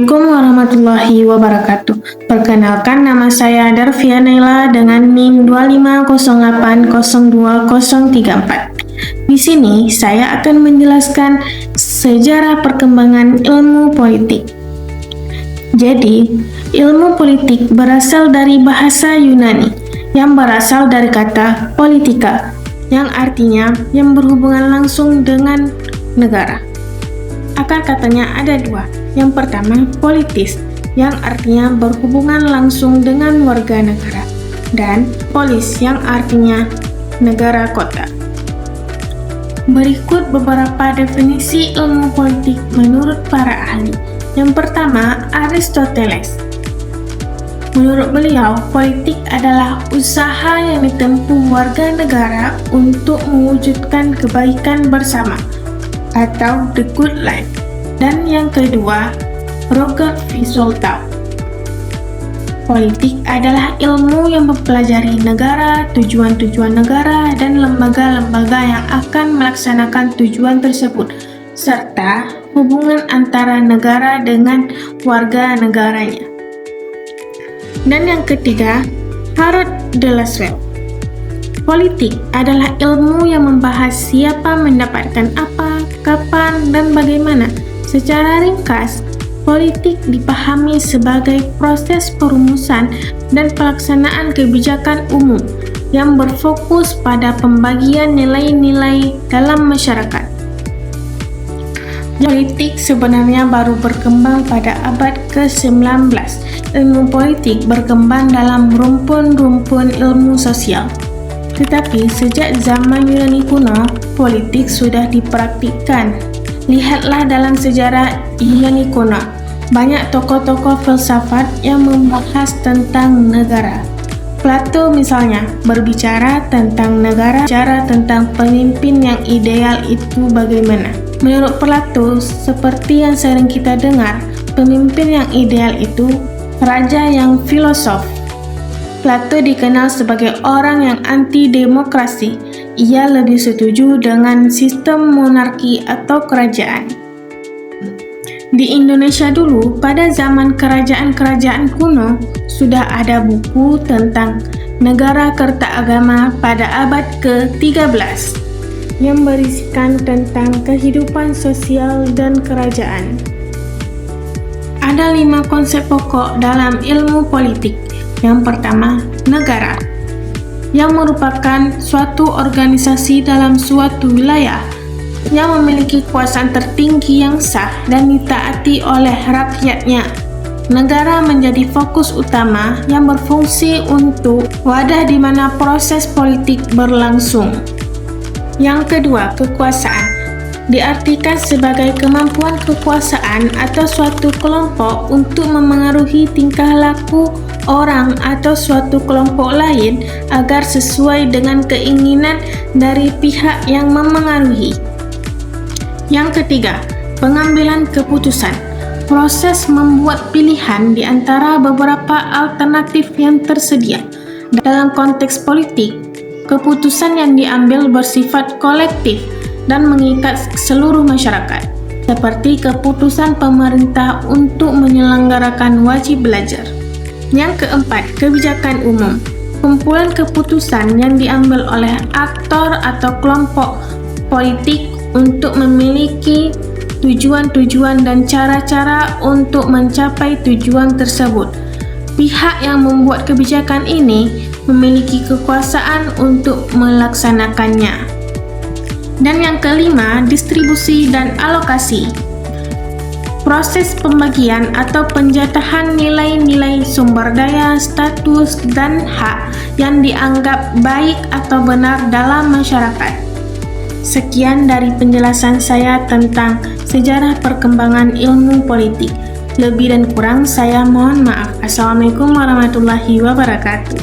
Assalamualaikum warahmatullahi wabarakatuh. Perkenalkan, nama saya Darvia Naila dengan NIM 250802034. Di sini saya akan menjelaskan sejarah perkembangan ilmu politik. Jadi, ilmu politik berasal dari bahasa Yunani yang berasal dari kata politika, yang artinya yang berhubungan langsung dengan negara. Akar katanya ada dua. Yang pertama, politis, yang artinya berhubungan langsung dengan warga negara, dan polis, yang artinya negara kota. Berikut beberapa definisi ilmu politik menurut para ahli. Yang pertama, Aristoteles. Menurut beliau, politik adalah usaha yang ditempuh warga negara untuk mewujudkan kebaikan bersama, atau the good life. Dan yang kedua, Roger Fisholtau. Politik adalah ilmu yang mempelajari negara, tujuan-tujuan negara, dan lembaga-lembaga yang akan melaksanakan tujuan tersebut, serta hubungan antara negara dengan warga negaranya. Dan yang ketiga, Harold de Lasswell. Politik adalah ilmu yang membahas siapa mendapatkan apa, kapan, dan bagaimana. Secara ringkas, politik dipahami sebagai proses perumusan dan pelaksanaan kebijakan umum yang berfokus pada pembagian nilai-nilai dalam masyarakat. Politik sebenarnya baru berkembang pada abad ke-19. Ilmu politik berkembang dalam rumpun-rumpun ilmu sosial. Tetapi sejak zaman Yunani kuno, politik sudah dipraktikkan. Lihatlah dalam sejarah Yunani kuno, banyak tokoh-tokoh filsafat yang membahas tentang negara. Plato misalnya berbicara tentang negara, bicara tentang pemimpin yang ideal itu bagaimana. Menurut Plato, seperti yang sering kita dengar, pemimpin yang ideal itu raja yang filosof. Plato dikenal sebagai orang yang anti-demokrasi. Ia lebih setuju dengan sistem monarki atau kerajaan. Di Indonesia dulu, pada zaman kerajaan-kerajaan kuno, sudah ada buku tentang negara kertaagama pada abad ke-13 yang berisikan tentang kehidupan sosial dan kerajaan. Ada 5 konsep pokok dalam ilmu politik. Yang pertama, negara, yang merupakan suatu organisasi dalam suatu wilayah yang memiliki kekuasaan tertinggi yang sah dan ditaati oleh rakyatnya. Negara menjadi fokus utama yang berfungsi untuk wadah di mana proses politik berlangsung. Yang kedua, kekuasaan, diartikan sebagai kemampuan kekuasaan atau suatu kelompok untuk memengaruhi tingkah laku orang atau suatu kelompok lain agar sesuai dengan keinginan dari pihak yang memengaruhi. Yang ketiga, pengambilan keputusan, proses membuat pilihan di antara beberapa alternatif yang tersedia. Dalam konteks politik, keputusan yang diambil bersifat kolektif dan mengikat seluruh masyarakat, seperti keputusan pemerintah untuk menyelenggarakan wajib belajar. Yang keempat, kebijakan umum, kumpulan keputusan yang diambil oleh aktor atau kelompok politik untuk memiliki tujuan-tujuan dan cara-cara untuk mencapai tujuan tersebut. Pihak yang membuat kebijakan ini memiliki kekuasaan untuk melaksanakannya. Dan yang kelima, distribusi dan alokasi. Proses pembagian atau penjatahan nilai-nilai sumber daya, status, dan hak yang dianggap baik atau benar dalam masyarakat. Sekian dari penjelasan saya tentang sejarah perkembangan ilmu politik. Lebih dan kurang saya mohon maaf. Assalamualaikum warahmatullahi wabarakatuh.